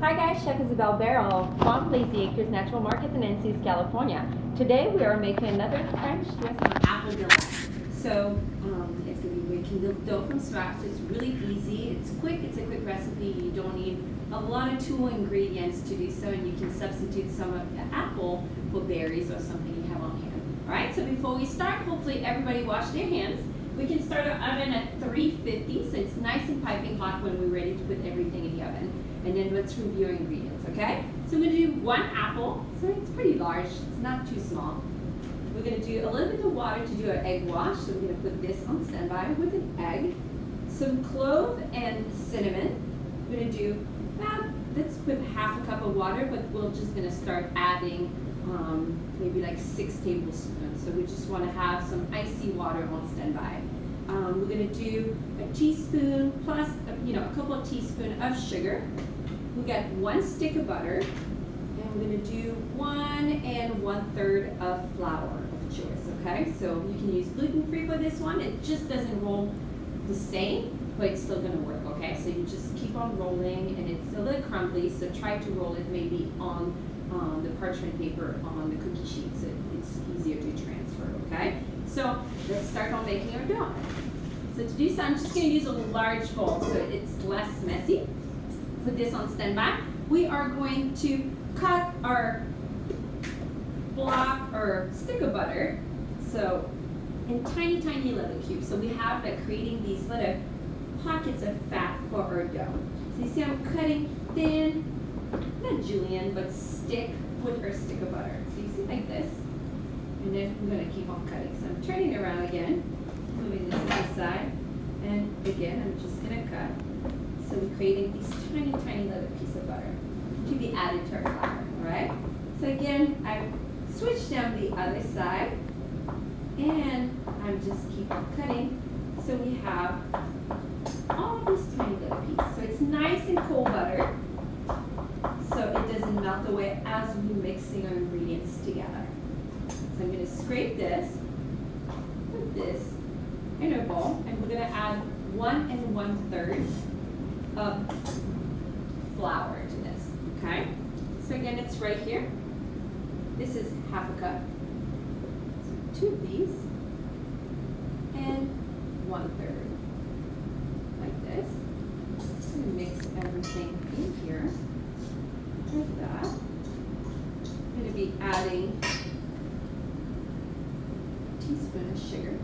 Hi guys, Chef Isabel Barrel from Lazy Acres Natural Market in Utensils, California. Today we are making another French twist on apple galette. So it's going to be making the dough from scratch. It's really easy. It's quick. It's a quick recipe. You don't need a lot of tool ingredients to do so, and you can substitute some of the apple for berries or something you have on hand. All right. So before we start, hopefully everybody washed their hands. We can start our oven at 350, so it's nice and piping hot when we're ready to put everything in the oven. And then let's review our ingredients, okay? So I'm gonna do 1 apple, so it's pretty large, it's not too small. We're gonna do a little bit of water to do our egg wash, so we're gonna put this on standby with an egg. Some clove and cinnamon. We're gonna do let's put half a cup of water, but we're just gonna start adding maybe like 6 tablespoons. So we just wanna have some icy water on standby. We're gonna do a teaspoon plus a couple of teaspoons of sugar. We got 1 stick of butter, and we're gonna do 1 1/3 of flour of choice, okay? So you can use gluten-free for this one. It just doesn't roll the same, but it's still gonna work, okay? So you just keep on rolling, and it's a little crumbly, so try to roll it maybe on the parchment paper on the cookie sheet so it's easier to transfer, okay? So let's start on making our dough. So to do so, I'm just gonna use a large bowl so it's less messy. Put this on standby. We are going to cut our block or stick of butter so in tiny, tiny little cubes. So we have like creating these little pockets of fat for our dough. So you see I'm cutting thin, not julienne, but stick with our stick of butter. So you see like this. And then I'm gonna keep on cutting. So I'm turning it around again, moving this to the side. And again, I'm just gonna cut. So we're creating these tiny, tiny little pieces of butter to be added to our flour, all right? So again, I switch down the other side, and I'm just keep on cutting. So we have all these tiny little pieces. So it's nice and cold butter, so it doesn't melt away as we're mixing our ingredients together. So I'm gonna scrape this, put this in a bowl, and we're gonna add 1 1/3 of flour to this, okay? So again, it's right here. This is half a cup. So 2 of these, and 1/3, like this. I'm gonna mix everything in here, like that. I'm gonna be adding a teaspoon of sugar.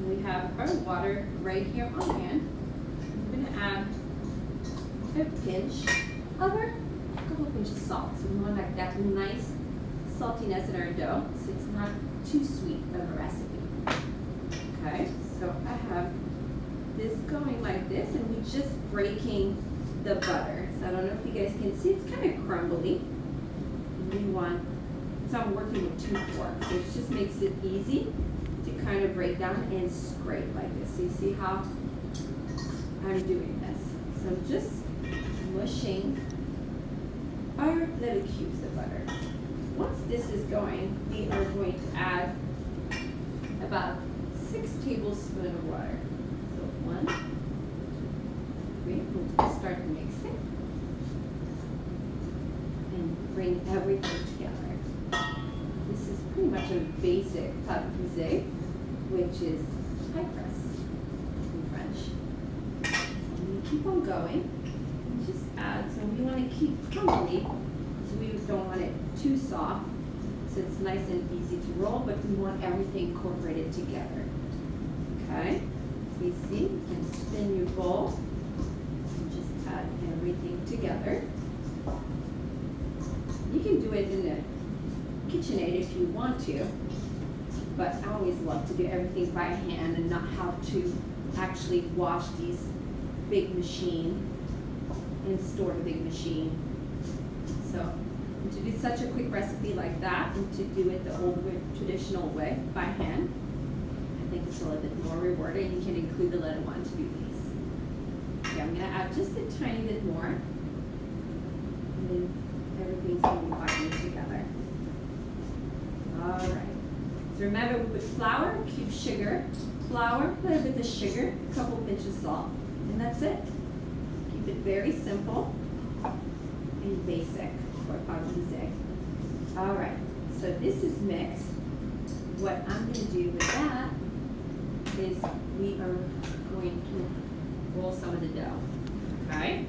We have our water right here on hand. I'm going to add a pinch of a couple of pinches of salt. So we want like that nice saltiness in our dough, so it's not too sweet of a recipe. Okay, so I have this going like this, and we're just breaking the butter. So I don't know if you guys can see, it's kind of crumbly. So I'm working with 2 forks, so it just makes it easy to kind of break down and scrape like this. So you see how I'm doing this. So I'm just mushing our little cubes of butter. Once this is going, we are going to add about 6 tablespoons of water. So 1, 2, 3. We'll just start mixing and bring everything together. This is pretty much a basic pâte brisée, which is pie crust in French. So we keep on going and just add. So we want to keep crumbly, so we don't want it too soft. So it's nice and easy to roll, but we want everything incorporated together. Okay? So you see, you can spin your bowl and just add everything together. You can do it in the KitchenAid if you want to, but I always love to do everything by hand and not have to actually wash these big machine and store the big machine. So to do such a quick recipe like that and to do it the old traditional way by hand, I think it's a little bit more rewarding. You can include the little one to do these. Okay, I'm gonna add just a tiny bit more, and then everything's gonna be binding together. All right. So remember, we put flour, cube sugar, flour, a little bit of sugar, a couple pinches of salt, and that's it. Keep keep it very simple and basic for our music. All right, so this is mixed. What I'm going to do with that is we are going to roll some of the dough, okay?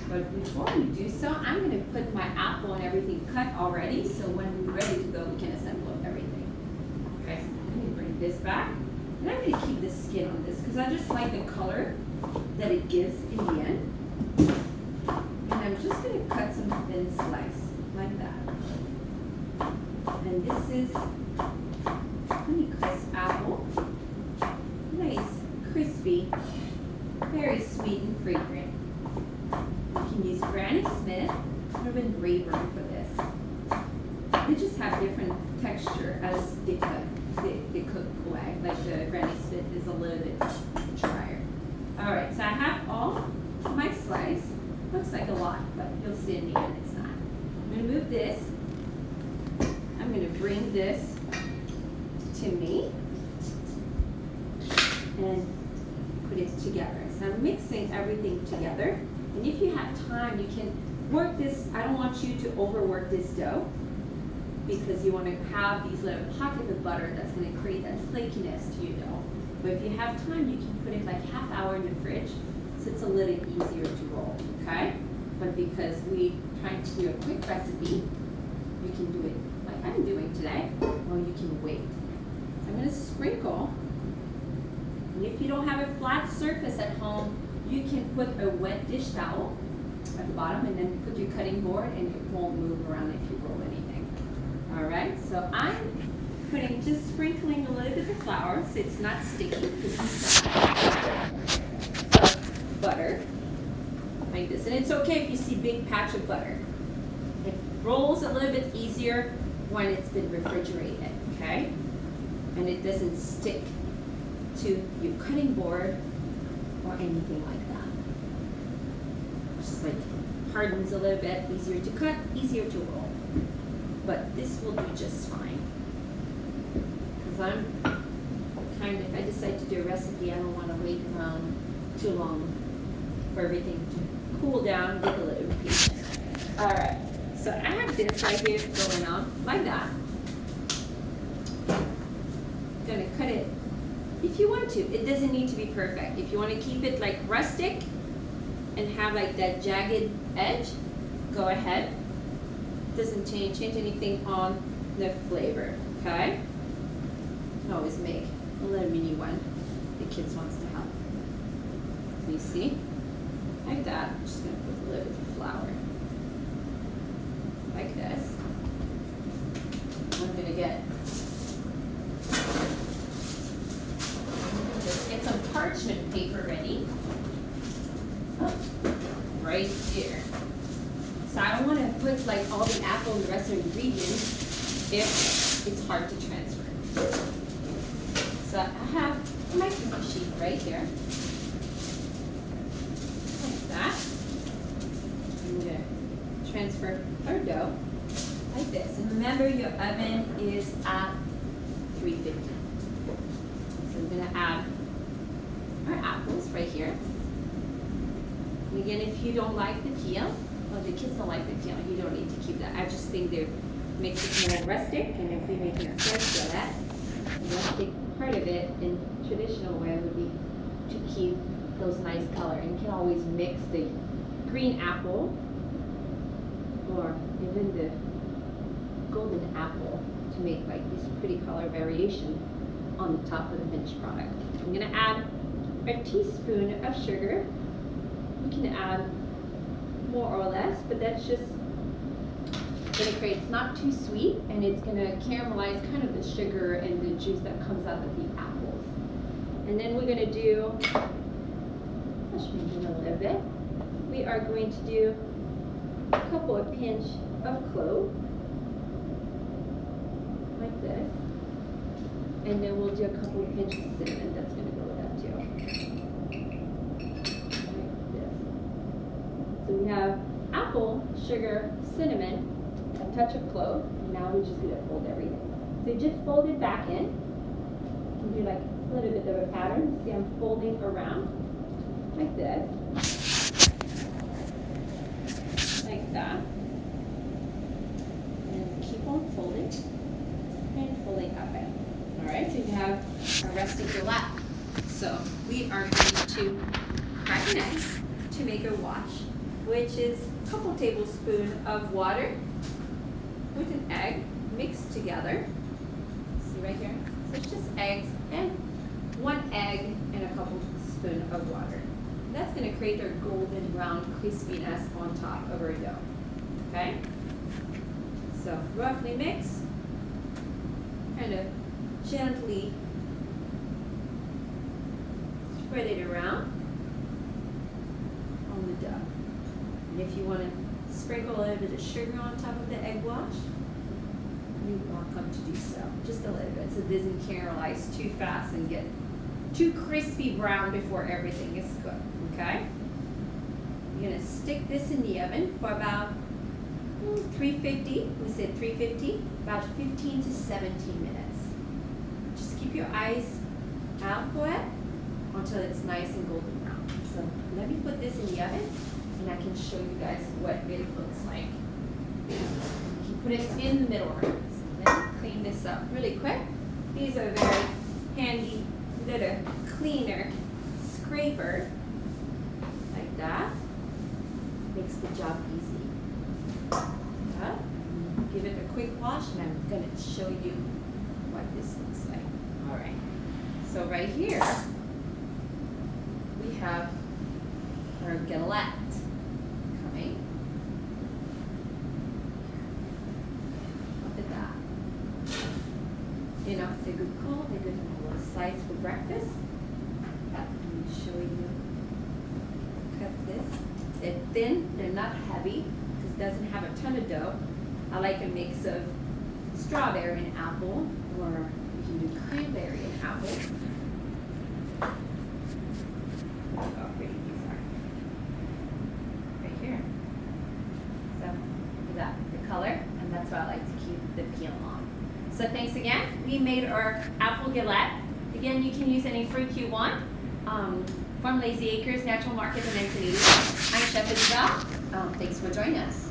But before we do so, I'm going to put my apple and everything cut already, so when we're ready to go, we can assemble everything. Okay, so I'm going to bring this back, and I'm going to keep the skin on this because I just like the color that it gives in the end. And I'm just going to cut some thin slice like that. And this is Honeycrisp apple, nice, crispy, very sweet and fragrant. You can use Granny Smith or even Rayburn for this. They just have different texture as they cook away. Like the Granny Smith is a little bit drier. All right, so I have all my slice. Looks like a lot, but you'll see in the end it's not. I'm gonna move this. I'm gonna bring this to me and put it together. So I'm mixing everything together. And if you have time, you can work this. I don't want you to overwork this dough because you want to have these little pockets of butter that's going to create that flakiness to your dough. But if you have time, you can put it like half hour in the fridge so it's a little easier to roll, okay? But because we're trying to do a quick recipe, you can do it like I'm doing today, or you can wait. I'm going to sprinkle. And if you don't have a flat surface at home, you can put a wet dish towel at the bottom and then put your cutting board and it won't move around if you roll anything. All right, so I'm putting, just sprinkling a little bit of flour so it's not sticky because we have butter like this. And it's okay if you see big patch of butter. It rolls a little bit easier when it's been refrigerated, okay? And it doesn't stick to your cutting board or anything like that. Just like hardens a little bit, easier to cut, easier to roll. But this will do just fine. Because I'm kind of, if I decide to do a recipe, I don't want to wait around too long for everything to cool down, get a little patient. All right, so I have this right here going on like that. Gonna cut it if you want to. It doesn't need to be perfect. If you want to keep it like rustic and have like that jagged edge, go ahead. Doesn't change anything on the flavor, okay? You can always make a little mini one the kids wants to have. You see? Like that. I'm just gonna put a little bit of flour. Like this. I'm gonna get some parchment paper ready. Oh, right here. So I don't want to put like all the apple and the rest of the ingredients if it's hard to transfer. So I have my cookie sheet right here. Like that. I'm going to transfer our dough like this. And remember your oven is at 350. So I'm going to add our apples right here. And again, if you don't like the peel, well, the kids don't like the peel, you don't need to keep that. I just think they makes it more rustic, and if we're making a French salad, the rustic part of it in traditional way would be to keep those nice color. And you can always mix the green apple or even the golden apple to make like this pretty color variation on the top of the finished product. I'm gonna add a teaspoon of sugar. You can add more or less, but that's just gonna create, it's not too sweet, and it's gonna caramelize kind of the sugar and the juice that comes out of the apples. And then we're gonna do, I'll show you a little bit. We are going to do a couple of pinch of clove, like this. And then we'll do a couple of pinches of cinnamon. That's going to go with that too. Like this. So we have apple, sugar, cinnamon, a touch of clove. And now we're just going to fold everything. So you just fold it back in. You can do like a little bit of a pattern. See, I'm folding around like this. crack an egg to make a wash, which is a couple tablespoons of water with an egg mixed together. See right here? So it's just eggs and 1 egg and a couple spoons of water. That's going to create our golden brown crispiness on top of our dough. Okay? So roughly mix, kind of gently spread it around on the dough. And if you want to sprinkle a little bit of sugar on top of the egg wash, you're welcome to do so. Just a little bit so it doesn't caramelize too fast and get too crispy brown before everything is cooked. Okay? You're going to stick this in the oven for about 350, we said 350, about 15 to 17 minutes. Just keep your eyes out for it until it's nice and golden brown. So let me put this in the oven and I can show you guys what it looks like. You put it in the middle room. So let me clean this up really quick. These are very handy little cleaner scraper like that. Makes the job easy. Give it a quick wash and I'm going to show you what this looks like. All right. So right here we have our galette coming. Look at that. You know, they're good cold, they're good slice for breakfast. Let me show you. Cut this. They're thin, they're not heavy because it doesn't have a ton of dough. I like a mix of strawberry and apple, or you can do cranberry and apple. Look how pretty these are. Right here. So, look at that, the color, and that's why I like to keep the peel on. So thanks again. We made our apple galette. Again, you can use any fruit you want. From Lazy Acres Natural Market in Encinitas. I'm Chef Isabel. Thanks for joining us.